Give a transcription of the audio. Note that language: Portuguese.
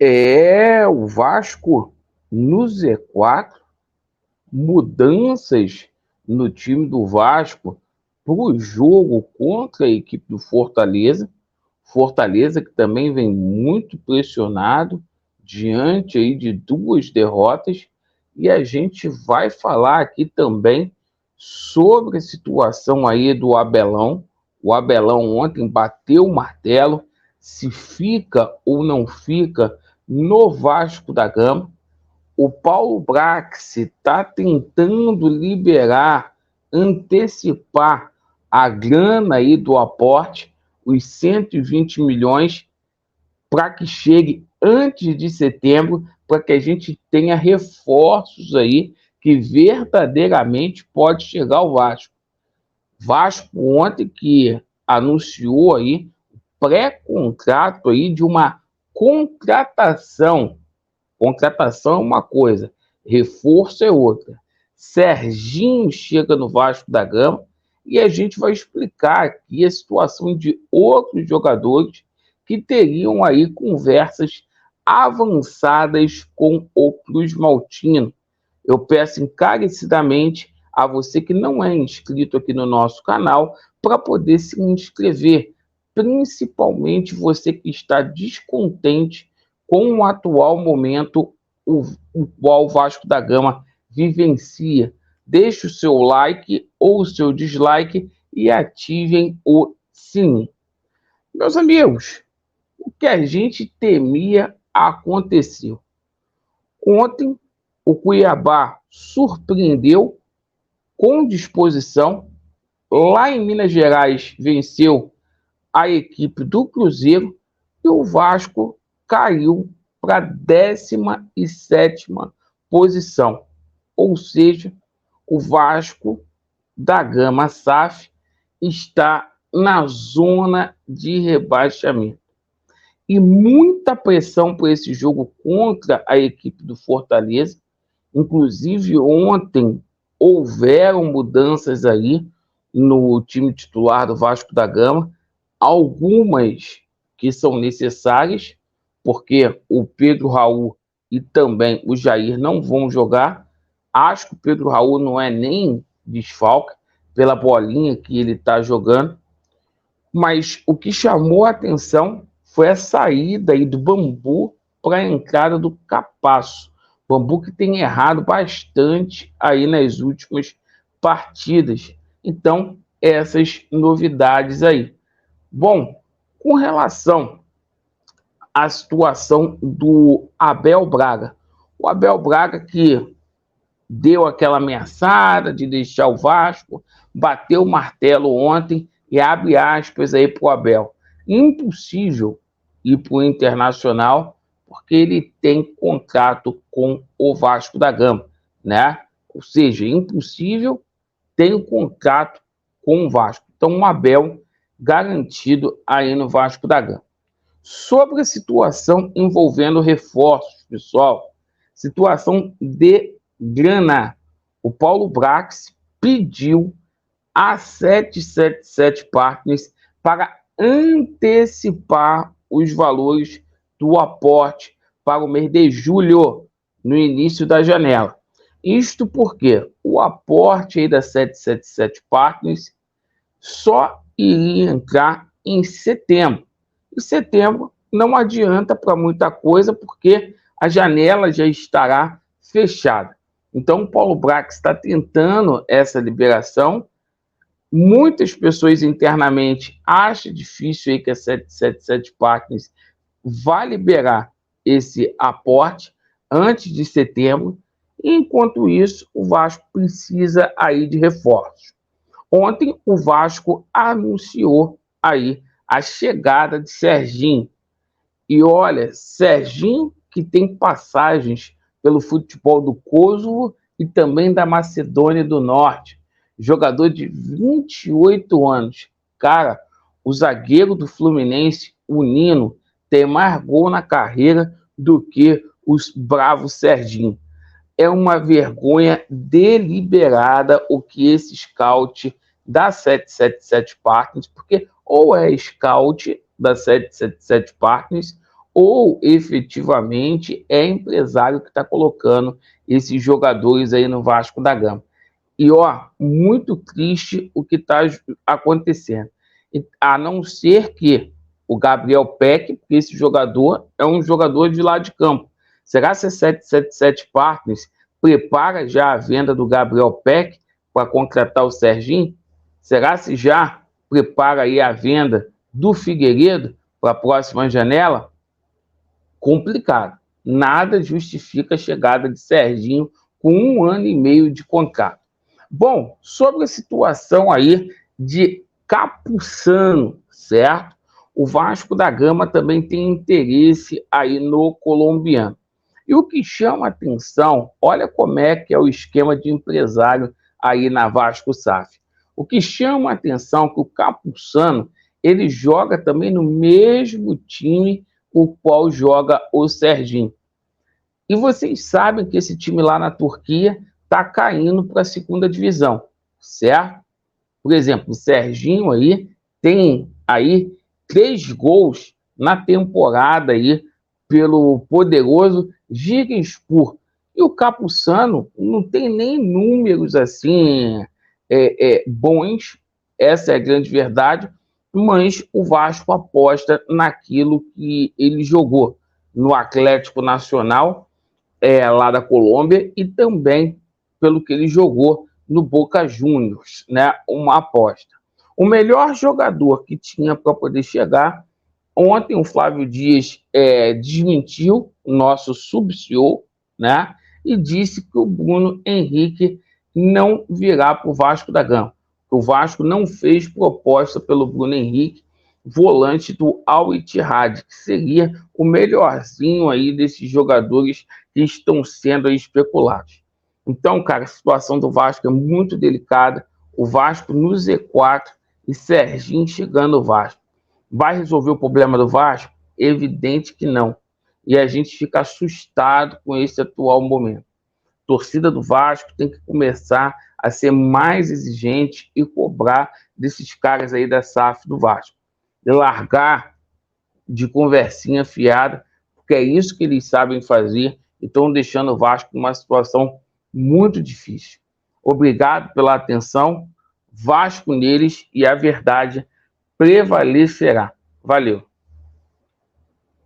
O Vasco no Z4, mudanças no time do Vasco para o jogo contra a equipe do Fortaleza. Fortaleza que também vem muito pressionado diante aí de duas derrotas. E a gente vai falar aqui também sobre a situação aí do Abelão. O Abelão ontem bateu o martelo, se fica ou não fica no Vasco da Gama. O Paulo Brax está tentando liberar, antecipar a grana aí do aporte, os 120 milhões, para que chegue antes de setembro, para que a gente tenha reforços aí que verdadeiramente pode chegar ao Vasco. Vasco ontem que anunciou aí pré-contrato aí de uma contratação. Contratação é uma coisa, reforço é outra. Serginho chega no Vasco da Gama e a gente vai explicar aqui a situação de outros jogadores que teriam aí conversas avançadas com o Cruz Maltino. Eu peço encarecidamente a você que não é inscrito aqui no nosso canal para poder se inscrever, principalmente você que está descontente com o atual momento o qual o Vasco da Gama vivencia. Deixe o seu like ou o seu dislike e ativem o sininho. Meus amigos, o que a gente temia aconteceu. Ontem, o Cuiabá surpreendeu com disposição. Lá em Minas Gerais, venceu a equipe do Cruzeiro e o Vasco caiu para a 17ª posição. Ou seja, o Vasco da Gama SAF está na zona de rebaixamento. E muita pressão por esse jogo contra a equipe do Fortaleza. Inclusive, ontem houveram mudanças aí no time titular do Vasco da Gama, algumas que são necessárias, porque o Pedro Raul e também o Jair não vão jogar. Acho que o Pedro Raul não é nem desfalque pela bolinha que ele está jogando, mas o que chamou a atenção foi a saída aí do Bambu para a entrada do Capasso. Bambu que tem errado bastante aí nas últimas partidas. Então, essas novidades aí. Bom, com relação à situação do Abel Braga. O Abel Braga que deu aquela ameaçada de deixar o Vasco, bateu o martelo ontem e abre aspas aí para o Abel. Impossível ir para o Internacional porque ele tem contrato com o Vasco da Gama, né? Ou seja, impossível, tem um contrato com o Vasco. Então, um Abel garantido aí no Vasco da Gama. Sobre a situação envolvendo reforços, pessoal, situação de grana. O Paulo Brax pediu a 777 Partners para antecipar os valores do aporte para o mês de julho, no início da janela. Isto porque o aporte aí da 777 Partners só iria entrar em setembro. Em setembro não adianta para muita coisa, porque a janela já estará fechada. Então, o Paulo Brax está tentando essa liberação. Muitas pessoas internamente acham difícil aí que a 777 Partners vai liberar esse aporte antes de setembro. Enquanto isso, o Vasco precisa aí de reforços. Ontem, o Vasco anunciou aí a chegada de Serginho. E olha, Serginho que tem passagens pelo futebol do Kosovo e também da Macedônia do Norte. Jogador de 28 anos. Cara, o zagueiro do Fluminense, o Nino, tem mais gol na carreira do que os bravos Serginho. É uma vergonha deliberada o que esse scout da 777 Partners, porque ou é scout da 777 Partners ou efetivamente é empresário que está colocando esses jogadores aí no Vasco da Gama. E, ó, muito triste o que está acontecendo. A não ser que o Gabriel Peck, porque esse jogador é um jogador de lado de campo. Será que a 777 Partners prepara já a venda do Gabriel Peck para contratar o Serginho? Será que já prepara aí a venda do Figueiredo para a próxima janela? Complicado. Nada justifica a chegada de Serginho com 1 ano e meio de contrato. Bom, sobre a situação aí de Capuçano, certo? O Vasco da Gama também tem interesse aí no colombiano. E o que chama atenção, olha como é que é o esquema de empresário aí na Vasco SAF. O que chama atenção é que o Capuçano, ele joga também no mesmo time o qual joga o Serginho. E vocês sabem que esse time lá na Turquia está caindo para a segunda divisão, certo? Por exemplo, o Serginho aí tem aí 3 gols na temporada aí pelo poderoso Giresunspor. E o Capuçano não tem nem números assim bons, essa é a grande verdade, mas o Vasco aposta naquilo que ele jogou no Atlético Nacional, lá da Colômbia, e também pelo que ele jogou no Boca Juniors, né? Uma aposta. O melhor jogador que tinha para poder chegar, ontem o Flávio Dias desmentiu o nosso sub-CEO, né? E disse que o Bruno Henrique não virá para o Vasco da Gama. O Vasco não fez proposta pelo Bruno Henrique, volante do Al Ittihad, que seria o melhorzinho aí desses jogadores que estão sendo aí especulados. Então, cara, a situação do Vasco é muito delicada. O Vasco no Z4 e Serginho chegando no Vasco. Vai resolver o problema do Vasco? Evidente que não. E a gente fica assustado com esse atual momento. A torcida do Vasco tem que começar a ser mais exigente e cobrar desses caras aí da SAF do Vasco. E largar de conversinha fiada, porque é isso que eles sabem fazer e estão deixando o Vasco numa situação muito difícil. Obrigado pela atenção. Vasco neles e a verdade prevalecerá. Valeu.